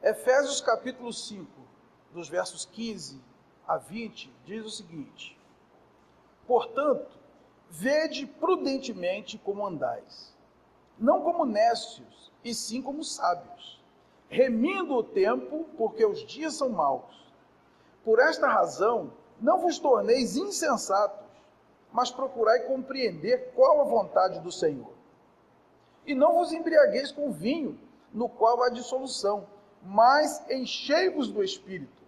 Efésios capítulo 5, dos versos 15 a 20, diz o seguinte: portanto, vede prudentemente como andais, não como necios, e sim como sábios, remindo o tempo, porque os dias são maus. Por esta razão, não vos torneis insensatos, mas procurai compreender qual a vontade do Senhor. E não vos embriagueis com vinho, no qual há dissolução, mas enchei-vos do Espírito,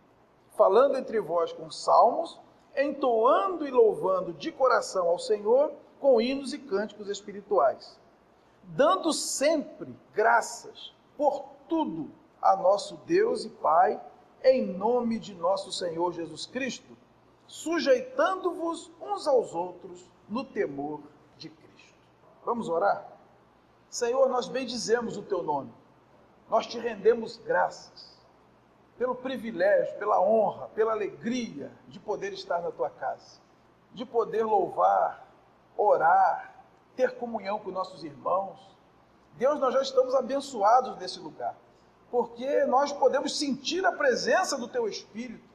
falando entre vós com salmos, entoando e louvando de coração ao Senhor, com hinos e cânticos espirituais, dando sempre graças por tudo a nosso Deus e Pai, em nome de nosso Senhor Jesus Cristo, sujeitando-vos uns aos outros no temor de Cristo. Vamos orar? Senhor, nós bendizemos o teu nome, nós te rendemos graças pelo privilégio, pela honra, pela alegria de poder estar na tua casa, de poder louvar, orar, ter comunhão com nossos irmãos. Deus, nós já estamos abençoados nesse lugar, porque nós podemos sentir a presença do teu Espírito,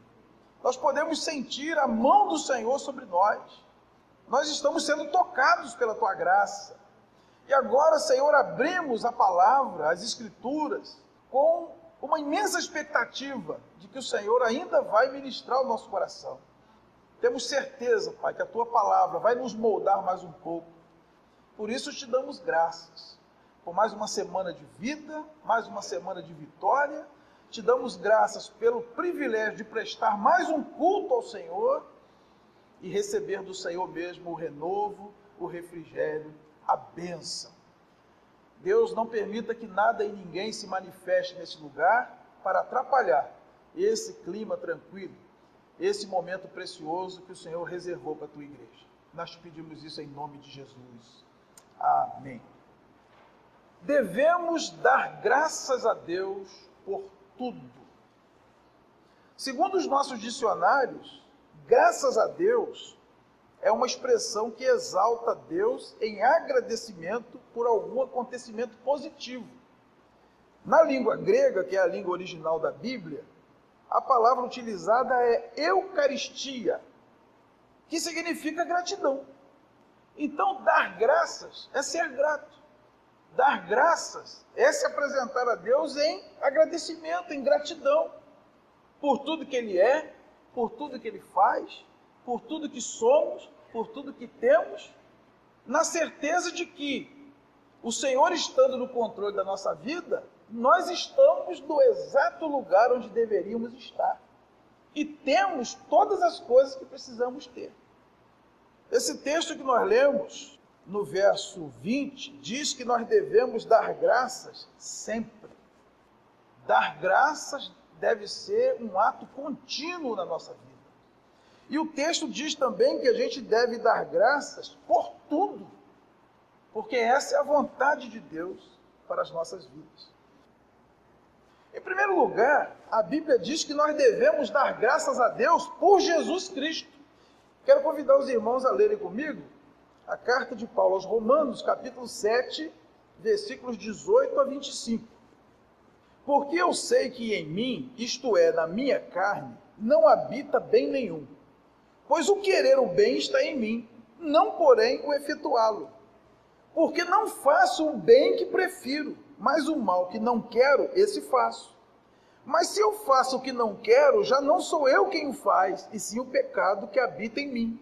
nós podemos sentir a mão do Senhor sobre nós estamos sendo tocados pela tua graça. E agora, Senhor, abrimos a palavra, as Escrituras, com uma imensa expectativa de que o Senhor ainda vai ministrar o nosso coração. Temos certeza, Pai, que a tua palavra vai nos moldar mais um pouco. Por isso te damos graças, por mais uma semana de vida, mais uma semana de vitória. Te damos graças pelo privilégio de prestar mais um culto ao Senhor e receber do Senhor mesmo o renovo, o refrigério, a bênção. Deus, não permita que nada e ninguém se manifeste nesse lugar para atrapalhar esse clima tranquilo, esse momento precioso que o Senhor reservou para a tua igreja. Nós te pedimos isso em nome de Jesus. Amém. Devemos dar graças a Deus por tudo. Segundo os nossos dicionários, graças a Deus é uma expressão que exalta Deus em agradecimento por algum acontecimento positivo. Na língua grega, que é a língua original da Bíblia, a palavra utilizada é eucaristia, que significa gratidão. Então, dar graças é ser grato. Dar graças é se apresentar a Deus em agradecimento, em gratidão, por tudo que Ele é, por tudo que Ele faz, por tudo que somos, por tudo que temos, na certeza de que o Senhor estando no controle da nossa vida, nós estamos no exato lugar onde deveríamos estar. E temos todas as coisas que precisamos ter. Esse texto que nós lemos, no verso 20, diz que nós devemos dar graças sempre. Dar graças deve ser um ato contínuo na nossa vida. E o texto diz também que a gente deve dar graças por tudo, porque essa é a vontade de Deus para as nossas vidas. Em primeiro lugar, a Bíblia diz que nós devemos dar graças a Deus por Jesus Cristo. Quero convidar os irmãos a lerem comigo a carta de Paulo aos Romanos, capítulo 7, versículos 18 a 25. Porque eu sei que em mim, isto é, na minha carne, não habita bem nenhum. Pois o querer o bem está em mim, não porém o efetuá-lo. Porque não faço o bem que prefiro, mas o mal que não quero, esse faço. Mas se eu faço o que não quero, já não sou eu quem o faz, e sim o pecado que habita em mim.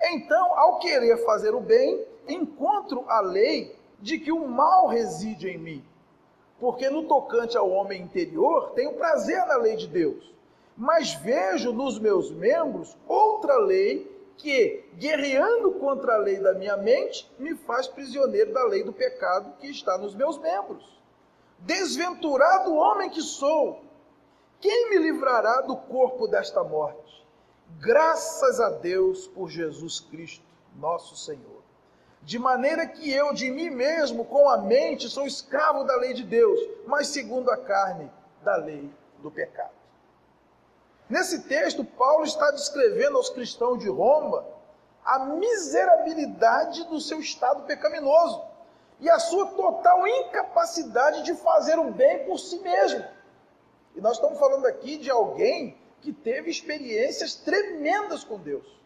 Então, ao querer fazer o bem, encontro a lei de que o mal reside em mim. Porque no tocante ao homem interior, tenho prazer na lei de Deus. Mas vejo nos meus membros outra lei que, guerreando contra a lei da minha mente, me faz prisioneiro da lei do pecado que está nos meus membros. Desventurado homem que sou, quem me livrará do corpo desta morte? Graças a Deus por Jesus Cristo, nosso Senhor. De maneira que eu, de mim mesmo, com a mente, sou escravo da lei de Deus, mas segundo a carne, da lei do pecado. Nesse texto, Paulo está descrevendo aos cristãos de Roma a miserabilidade do seu estado pecaminoso e a sua total incapacidade de fazer o bem por si mesmo. E nós estamos falando aqui de alguém que teve experiências tremendas com Deus.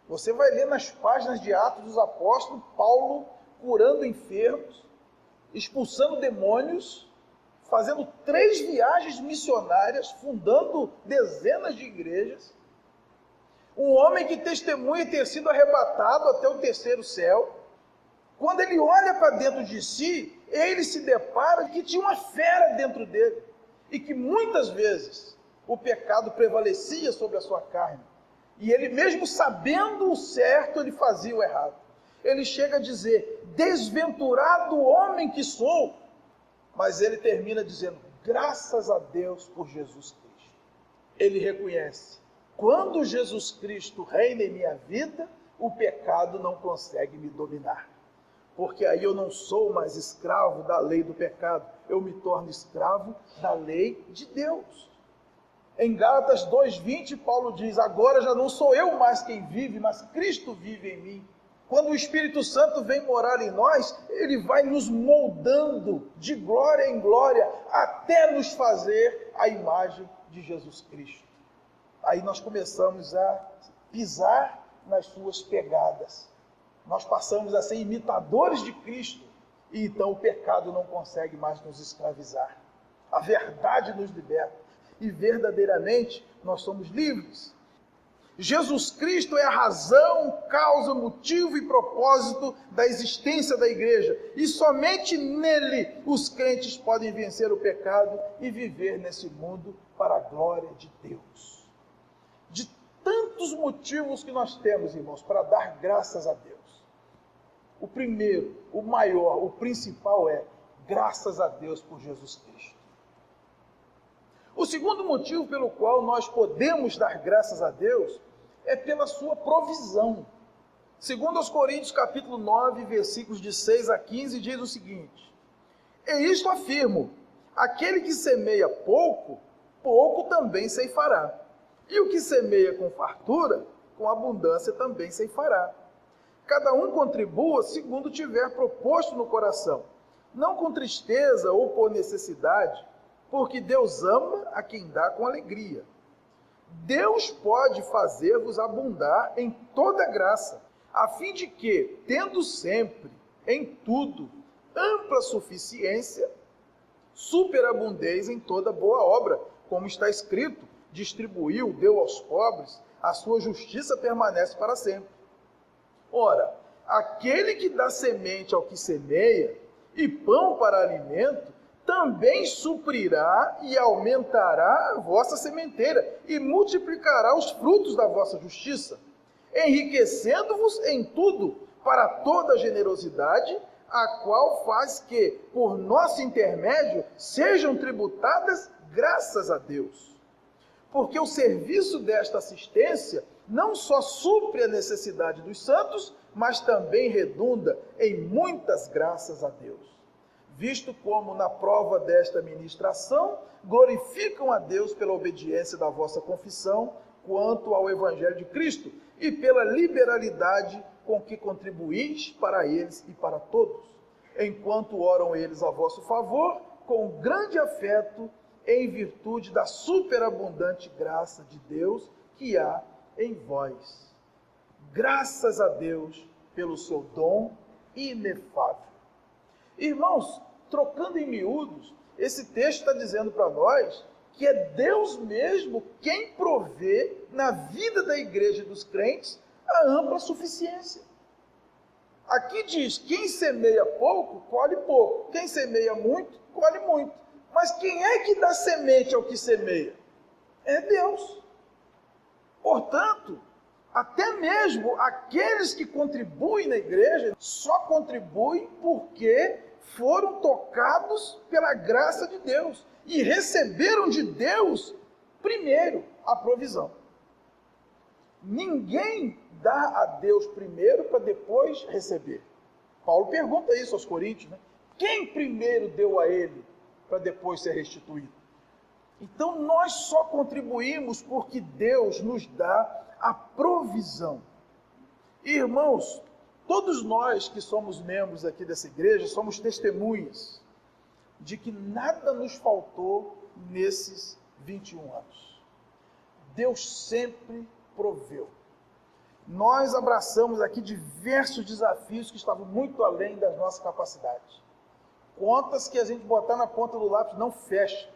Você vai ler nas páginas de Atos dos Apóstolos, Paulo curando enfermos, expulsando demônios, fazendo 3 viagens missionárias, fundando dezenas de igrejas. Um homem que testemunha ter sido arrebatado até o 3º céu. Quando ele olha para dentro de si, ele se depara que tinha uma fera dentro dele. E que muitas vezes o pecado prevalecia sobre a sua carne. E ele mesmo sabendo o certo, ele fazia o errado. Ele chega a dizer, desventurado homem que sou. Mas ele termina dizendo, graças a Deus por Jesus Cristo. Ele reconhece, quando Jesus Cristo reina em minha vida, o pecado não consegue me dominar. Porque aí eu não sou mais escravo da lei do pecado, eu me torno escravo da lei de Deus. Em Gálatas 2:20, Paulo diz, agora já não sou eu mais quem vive, mas Cristo vive em mim. Quando o Espírito Santo vem morar em nós, ele vai nos moldando de glória em glória, até nos fazer a imagem de Jesus Cristo. Aí nós começamos a pisar nas suas pegadas. Nós passamos a ser imitadores de Cristo, e então o pecado não consegue mais nos escravizar. A verdade nos liberta, e verdadeiramente nós somos livres. Jesus Cristo é a razão, causa, motivo e propósito da existência da igreja, e somente nele os crentes podem vencer o pecado e viver nesse mundo para a glória de Deus. De tantos motivos que nós temos, irmãos, para dar graças a Deus. O primeiro, o maior, o principal é graças a Deus por Jesus Cristo. O segundo motivo pelo qual nós podemos dar graças a Deus é pela sua provisão. Segundo aos Coríntios capítulo 9, versículos de 6 a 15, diz o seguinte, e isto afirmo, aquele que semeia pouco, pouco também ceifará. E o que semeia com fartura, com abundância também ceifará. Cada um contribua segundo tiver proposto no coração, não com tristeza ou por necessidade, porque Deus ama a quem dá com alegria. Deus pode fazer-vos abundar em toda graça, a fim de que, tendo sempre, em tudo, ampla suficiência, superabundeis em toda boa obra, como está escrito, distribuiu, deu aos pobres, a sua justiça permanece para sempre. Ora, aquele que dá semente ao que semeia, e pão para alimento, também suprirá e aumentará a vossa sementeira, e multiplicará os frutos da vossa justiça, enriquecendo-vos em tudo, para toda generosidade, a qual faz que, por nosso intermédio, sejam tributadas graças a Deus. Porque o serviço desta assistência não só supre a necessidade dos santos, mas também redunda em muitas graças a Deus. Visto como na prova desta ministração, glorificam a Deus pela obediência da vossa confissão quanto ao Evangelho de Cristo e pela liberalidade com que contribuís para eles e para todos, enquanto oram eles a vosso favor, com grande afeto, em virtude da superabundante graça de Deus que há em vós. Graças a Deus pelo seu dom inefável. Irmãos, trocando em miúdos, esse texto está dizendo para nós que é Deus mesmo quem provê na vida da igreja e dos crentes a ampla suficiência. Aqui diz, quem semeia pouco, colhe pouco. Quem semeia muito, colhe muito. Mas quem é que dá semente ao que semeia? É Deus. Portanto, até mesmo aqueles que contribuem na igreja, só contribuem porque foram tocados pela graça de Deus e receberam de Deus, primeiro, a provisão. Ninguém dá a Deus primeiro para depois receber. Paulo pergunta isso aos Coríntios, né? Quem primeiro deu a ele para depois ser restituído? Então nós só contribuímos porque Deus nos dá a provisão. Irmãos, todos nós que somos membros aqui dessa igreja somos testemunhas de que nada nos faltou nesses 21 anos. Deus sempre proveu. Nós abraçamos aqui diversos desafios que estavam muito além das nossas capacidades. Contas que a gente botar na ponta do lápis não fecha.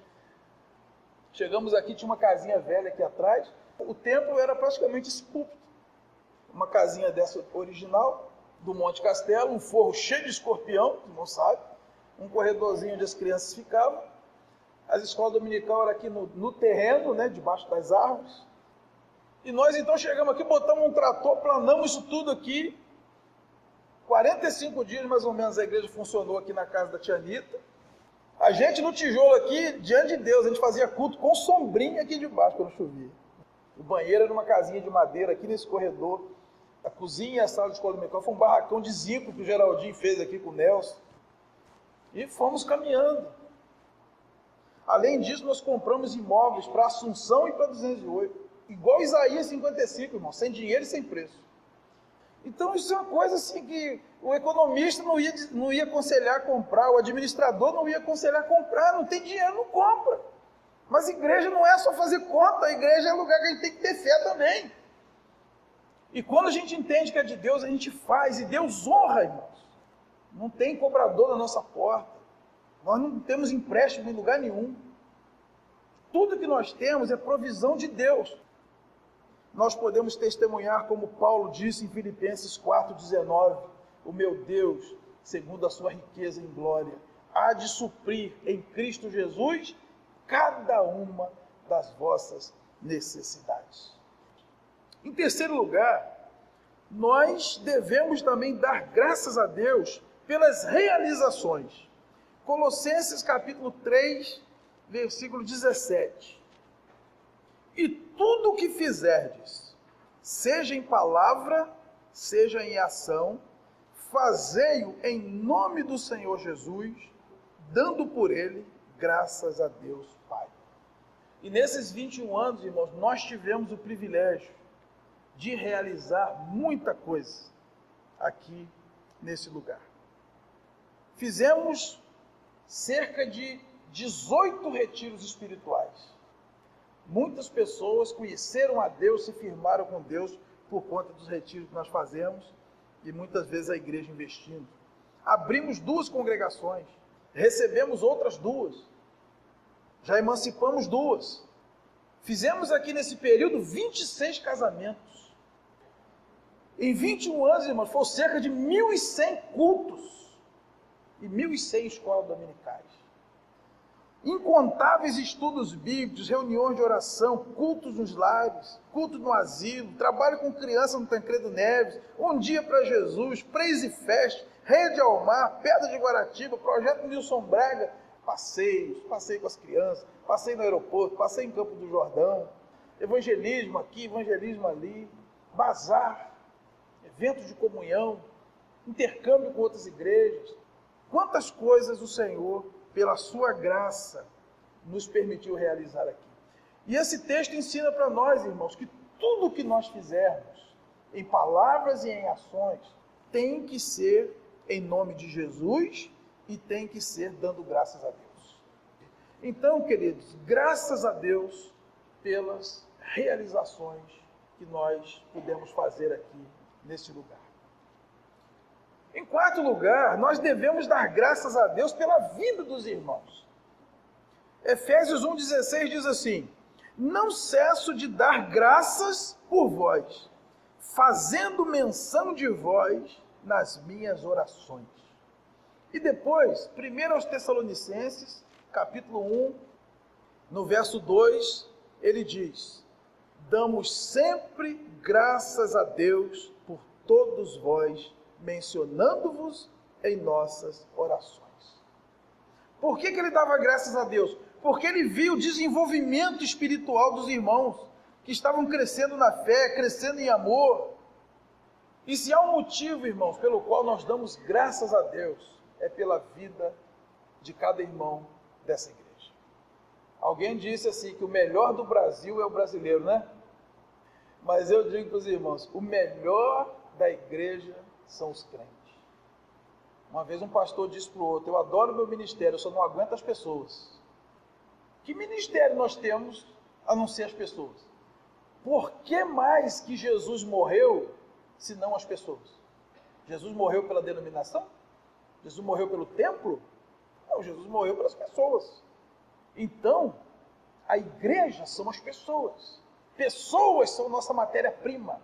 Chegamos aqui, tinha uma casinha velha aqui atrás, o templo era praticamente esse púlpito. Uma casinha dessa original, do Monte Castelo, um forro cheio de escorpião, que não sabe, um corredorzinho onde as crianças ficavam. As escolas dominical eram aqui no terreno, né, debaixo das árvores. E nós então chegamos aqui, botamos um trator, planamos isso tudo aqui. 45 dias mais ou menos a igreja funcionou aqui na casa da tia Anitta. A gente no tijolo aqui, diante de Deus, a gente fazia culto com sombrinha aqui debaixo quando chovia. O banheiro era uma casinha de madeira aqui nesse corredor. A cozinha e a sala de escola dominical foi um barracão de zinco que o Geraldinho fez aqui com o Nelson. E fomos caminhando. Além disso, nós compramos imóveis para Assunção e para 208. Igual Isaías 55, irmão, sem dinheiro e sem preço. Então isso é uma coisa assim que o economista não ia aconselhar a comprar, o administrador não ia aconselhar a comprar, não tem dinheiro, não compra. Mas igreja não é só fazer conta, a igreja é lugar que a gente tem que ter fé também. E quando a gente entende que é de Deus, a gente faz, e Deus honra, irmãos. Não tem cobrador na nossa porta. Nós não temos empréstimo em lugar nenhum. Tudo que nós temos é provisão de Deus. Nós podemos testemunhar, como Paulo disse em Filipenses 4,19, o meu Deus, segundo a sua riqueza em glória, há de suprir em Cristo Jesus cada uma das vossas necessidades. Em terceiro lugar, nós devemos também dar graças a Deus pelas realizações. Colossenses capítulo 3, versículo 17. E tudo o que fizerdes, seja em palavra, seja em ação, fazei-o em nome do Senhor Jesus, dando por ele graças a Deus Pai. E nesses 21 anos, irmãos, nós tivemos o privilégio de realizar muita coisa aqui nesse lugar. Fizemos cerca de 18 retiros espirituais. Muitas pessoas conheceram a Deus, se firmaram com Deus por conta dos retiros que nós fazemos e muitas vezes a igreja investindo. Abrimos 2 congregações, recebemos outras 2, já emancipamos 2. Fizemos aqui nesse período 26 casamentos. Em 21 anos, irmãos, foram cerca de 1.100 cultos e 1.100 escolas dominicais. Incontáveis estudos bíblicos, reuniões de oração, cultos nos lares, culto no asilo, trabalho com crianças no Tancredo Neves, Um Dia para Jesus, Praise Fest, Rede ao Mar, Pedra de Guaratiba, Projeto Nilson Braga, passei com as crianças, passei no aeroporto, passei em Campo do Jordão, evangelismo aqui, evangelismo ali, bazar, eventos de comunhão, intercâmbio com outras igrejas. Quantas coisas o Senhor, pela sua graça, nos permitiu realizar aqui. E esse texto ensina para nós, irmãos, que tudo que nós fizermos, em palavras e em ações, tem que ser em nome de Jesus e tem que ser dando graças a Deus. Então, queridos, graças a Deus pelas realizações que nós pudemos fazer aqui nesse lugar. Em quarto lugar, nós devemos dar graças a Deus pela vida dos irmãos. Efésios 1,16 diz assim: não cesso de dar graças por vós, fazendo menção de vós nas minhas orações. E depois, 1 aos Tessalonicenses, capítulo 1, no verso 2, ele diz: damos sempre graças a Deus por todos vós, mencionando-vos em nossas orações. Por que ele dava graças a Deus? Porque ele viu o desenvolvimento espiritual dos irmãos, que estavam crescendo na fé, crescendo em amor. E se há um motivo, irmãos, pelo qual nós damos graças a Deus, é pela vida de cada irmão dessa igreja. Alguém disse assim, que o melhor do Brasil é o brasileiro, né? Mas eu digo para os irmãos, o melhor da igreja são os crentes. Uma vez um pastor disse para o outro: eu adoro meu ministério, eu só não aguento as pessoas. Que ministério nós temos a não ser as pessoas? Por que mais que Jesus morreu, se não as pessoas? Jesus morreu pela denominação? Jesus morreu pelo templo? Não, Jesus morreu pelas pessoas. Então, a igreja são as pessoas. Pessoas são nossa matéria-prima.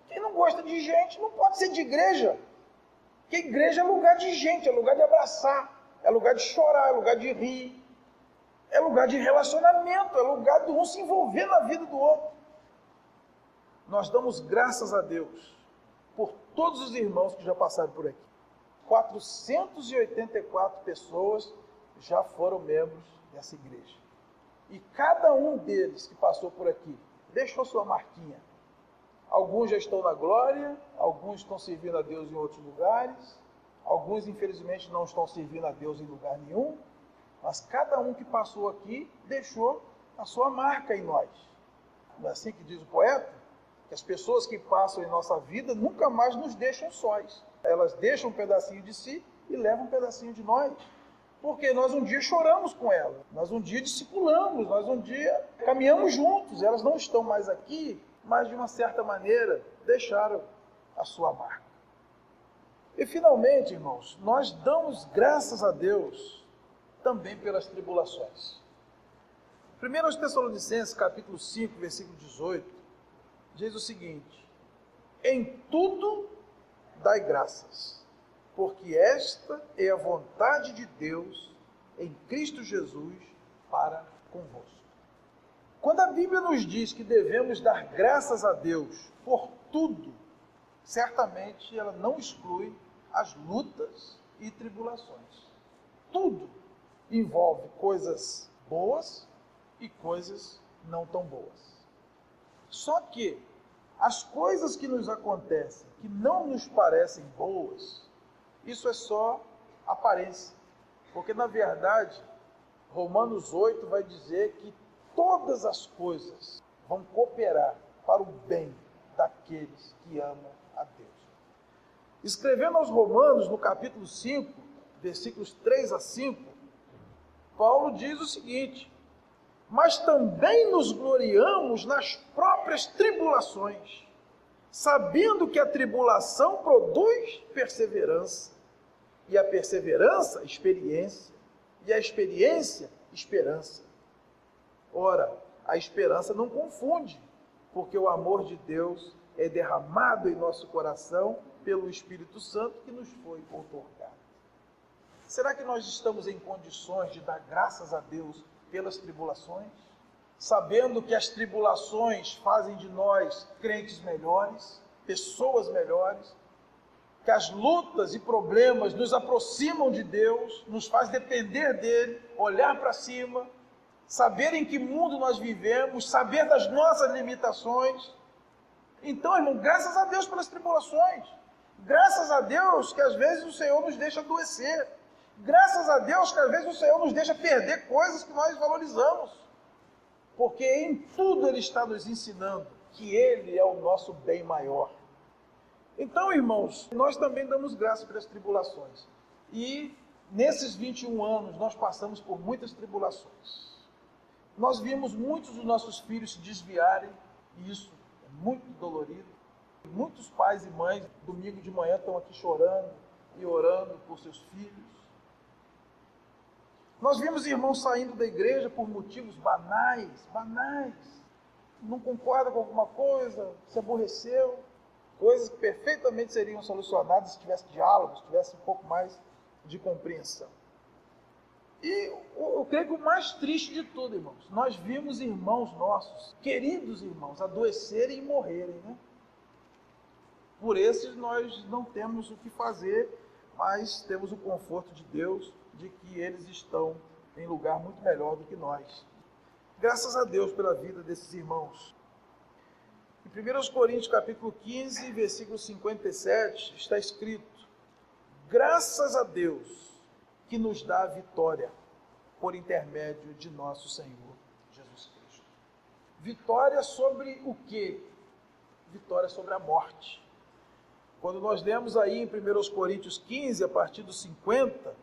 Quem não gosta de gente não pode ser de igreja. Porque igreja é lugar de gente, é lugar de abraçar, é lugar de chorar, é lugar de rir, é lugar de relacionamento, é lugar de um se envolver na vida do outro. Nós damos graças a Deus por todos os irmãos que já passaram por aqui. 484 pessoas já foram membros dessa igreja. E cada um deles que passou por aqui deixou sua marquinha. Alguns já estão na glória, alguns estão servindo a Deus em outros lugares, alguns infelizmente não estão servindo a Deus em lugar nenhum, mas cada um que passou aqui deixou a sua marca em nós. Não é assim que diz o poeta? Que as pessoas que passam em nossa vida nunca mais nos deixam sós. Elas deixam um pedacinho de si e levam um pedacinho de nós. Porque nós um dia choramos com elas, nós um dia discipulamos, nós um dia caminhamos juntos. Elas não estão mais aqui, mas de uma certa maneira deixaram a sua marca. E finalmente, irmãos, nós damos graças a Deus também pelas tribulações. 1 Tessalonicenses, capítulo 5, versículo 18, diz o seguinte: em tudo dai graças, porque esta é a vontade de Deus em Cristo Jesus para convosco. Quando a Bíblia nos diz que devemos dar graças a Deus por tudo, certamente ela não exclui as lutas e tribulações. Tudo envolve coisas boas e coisas não tão boas. Só que as coisas que nos acontecem, que não nos parecem boas, isso é só aparência. Porque, na verdade, Romanos 8 vai dizer que todas as coisas vão cooperar para o bem daqueles que amam a Deus. Escrevendo aos Romanos, no capítulo 5, versículos 3 a 5, Paulo diz o seguinte: mas também nos gloriamos nas próprias tribulações, sabendo que a tribulação produz perseverança, e a perseverança, experiência, e a experiência, esperança. Ora, a esperança não confunde, porque o amor de Deus é derramado em nosso coração pelo Espírito Santo que nos foi outorgado. Será que nós estamos em condições de dar graças a Deus pelas tribulações? Sabendo que as tribulações fazem de nós crentes melhores, pessoas melhores, que as lutas e problemas nos aproximam de Deus, nos faz depender dele, olhar para cima, saber em que mundo nós vivemos, saber das nossas limitações. Então, irmão, graças a Deus pelas tribulações. Graças a Deus que às vezes o Senhor nos deixa adoecer. Graças a Deus que às vezes o Senhor nos deixa perder coisas que nós valorizamos. Porque em tudo Ele está nos ensinando que Ele é o nosso bem maior. Então, irmãos, nós também damos graças pelas tribulações. E nesses 21 anos nós passamos por muitas tribulações. Nós vimos muitos dos nossos filhos se desviarem, e isso é muito dolorido. Muitos pais e mães, domingo de manhã, estão aqui chorando e orando por seus filhos. Nós vimos irmãos saindo da igreja por motivos banais. Não concorda com alguma coisa, se aborreceu. Coisas que perfeitamente seriam solucionadas se tivesse diálogo, se tivesse um pouco mais de compreensão. E eu creio que o mais triste de tudo, irmãos, nós vimos irmãos nossos, queridos irmãos, adoecerem e morrerem, né? Por esses nós não temos o que fazer, mas temos o conforto de Deus, de que eles estão em lugar muito melhor do que nós. Graças a Deus pela vida desses irmãos. Em 1 Coríntios capítulo 15, versículo 57, está escrito: graças a Deus que nos dá a vitória por intermédio de nosso Senhor Jesus Cristo. Vitória sobre o quê? Vitória sobre a morte. Quando nós lemos aí em 1 Coríntios 15, a partir do 50,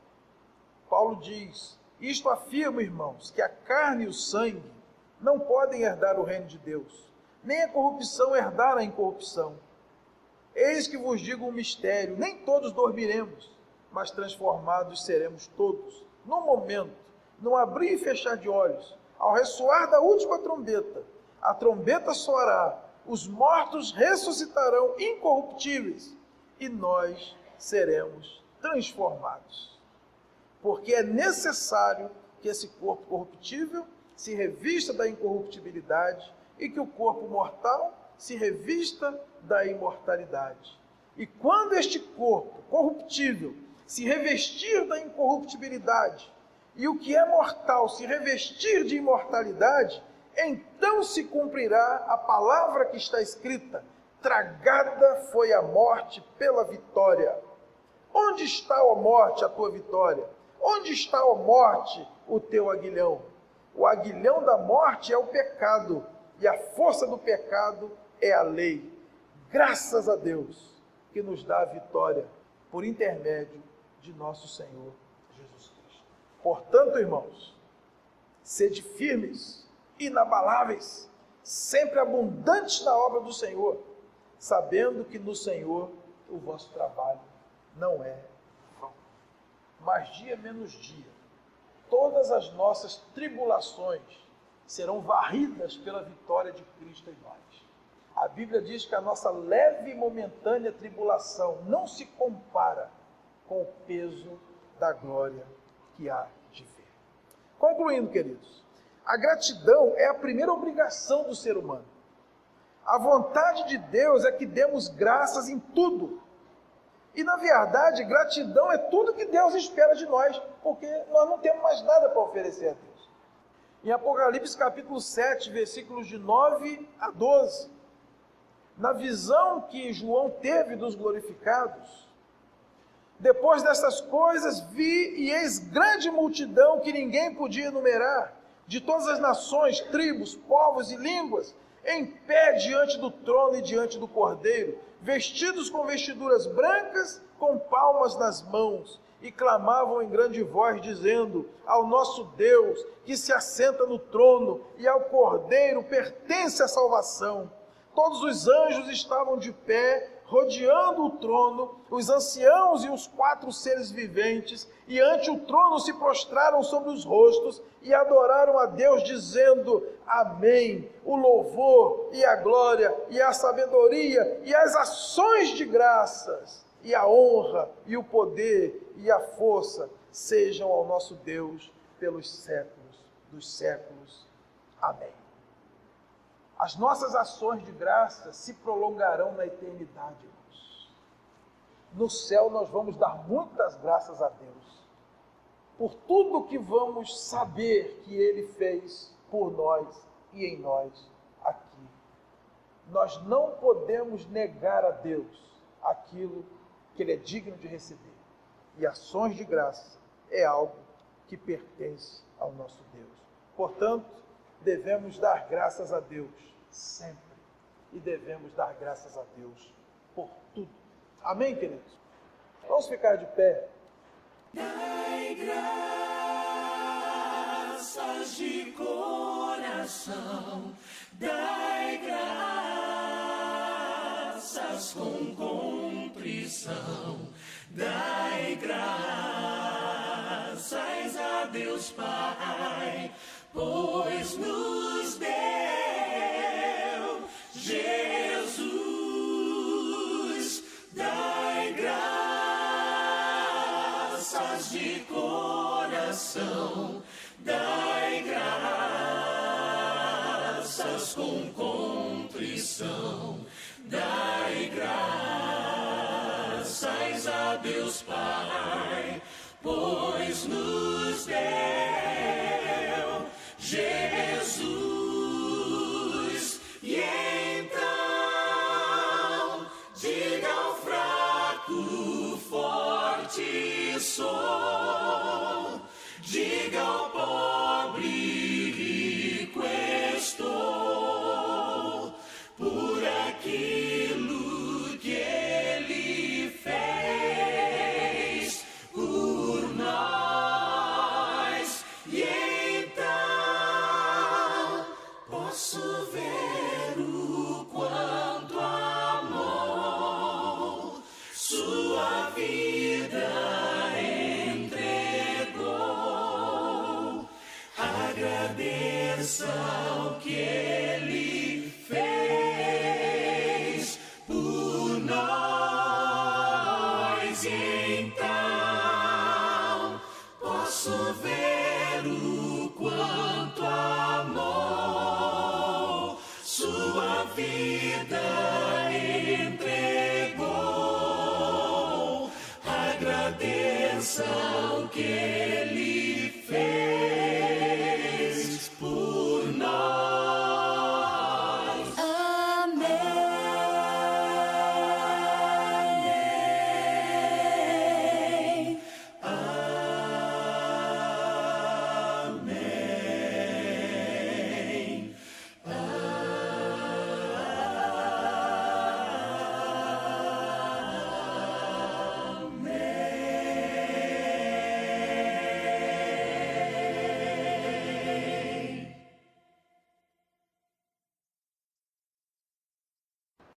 Paulo diz: Isto afirma, irmãos, que a carne e o sangue não podem herdar o reino de Deus, nem a corrupção herdar a incorrupção. Eis que vos digo um mistério: nem todos dormiremos, mas transformados seremos todos, num momento, num abrir e fechar de olhos, ao ressoar da última trombeta. A trombeta soará, os mortos ressuscitarão incorruptíveis, e nós seremos transformados. Porque é necessário que esse corpo corruptível se revista da incorruptibilidade e que o corpo mortal se revista da imortalidade. E quando este corpo corruptível se revestir da incorruptibilidade e o que é mortal se revestir de imortalidade, então se cumprirá a palavra que está escrita: tragada foi a morte pela vitória. Onde está, ó morte, a tua vitória? Onde está, ó morte, o teu aguilhão? O aguilhão da morte é o pecado, e a força do pecado é a lei. Graças a Deus que nos dá a vitória por intermédio de nosso Senhor Jesus Cristo. Portanto, irmãos, sede firmes, inabaláveis, sempre abundantes na obra do Senhor, sabendo que no Senhor o vosso trabalho não é vão. Mas dia menos dia, todas as nossas tribulações serão varridas pela vitória de Cristo em nós. A Bíblia diz que a nossa leve e momentânea tribulação não se compara com o peso da glória que há de vir. Concluindo, queridos, a gratidão é a primeira obrigação do ser humano. A vontade de Deus é que demos graças em tudo. E, na verdade, gratidão é tudo que Deus espera de nós, porque nós não temos mais nada para oferecer a Deus. Em Apocalipse capítulo 7, versículos de 9 a 12, na visão que João teve dos glorificados, depois dessas coisas vi e eis grande multidão que ninguém podia enumerar, de todas as nações, tribos, povos e línguas, em pé diante do trono e diante do Cordeiro, vestidos com vestiduras brancas, com palmas nas mãos, e clamavam em grande voz, dizendo: ao nosso Deus, que se assenta no trono, e ao Cordeiro pertence a salvação. Todos os anjos estavam de pé, rodeando o trono, os anciãos e os 4 seres viventes, e ante o trono se prostraram sobre os rostos e adoraram a Deus, dizendo: amém. O louvor e a glória e a sabedoria e as ações de graças e a honra e o poder e a força sejam ao nosso Deus pelos séculos dos séculos. Amém. As nossas ações de graça se prolongarão na eternidade, irmãos. No céu nós vamos dar muitas graças a Deus por tudo que vamos saber que Ele fez por nós e em nós aqui. Nós não podemos negar a Deus aquilo que Ele é digno de receber. E ações de graça é algo que pertence ao nosso Deus. Portanto, devemos dar graças a Deus sempre. E devemos dar graças a Deus por tudo. Amém, queridos? Vamos ficar de pé. Dai graças de coração, dai graças com contrição, dai graças a Deus Pai, pois nos deu Jesus. Dai graças de coração, dai graças com contrição, dai graças a Deus Pai, pois nos deu Jesus. E então diga ao fraco, forte sou, diga ao pobre, rico estou, por aquilo que Ele fez por nós. agradeça o que Ele fez por nós. E então posso ver o quanto amor sua vida entregou. Agradeça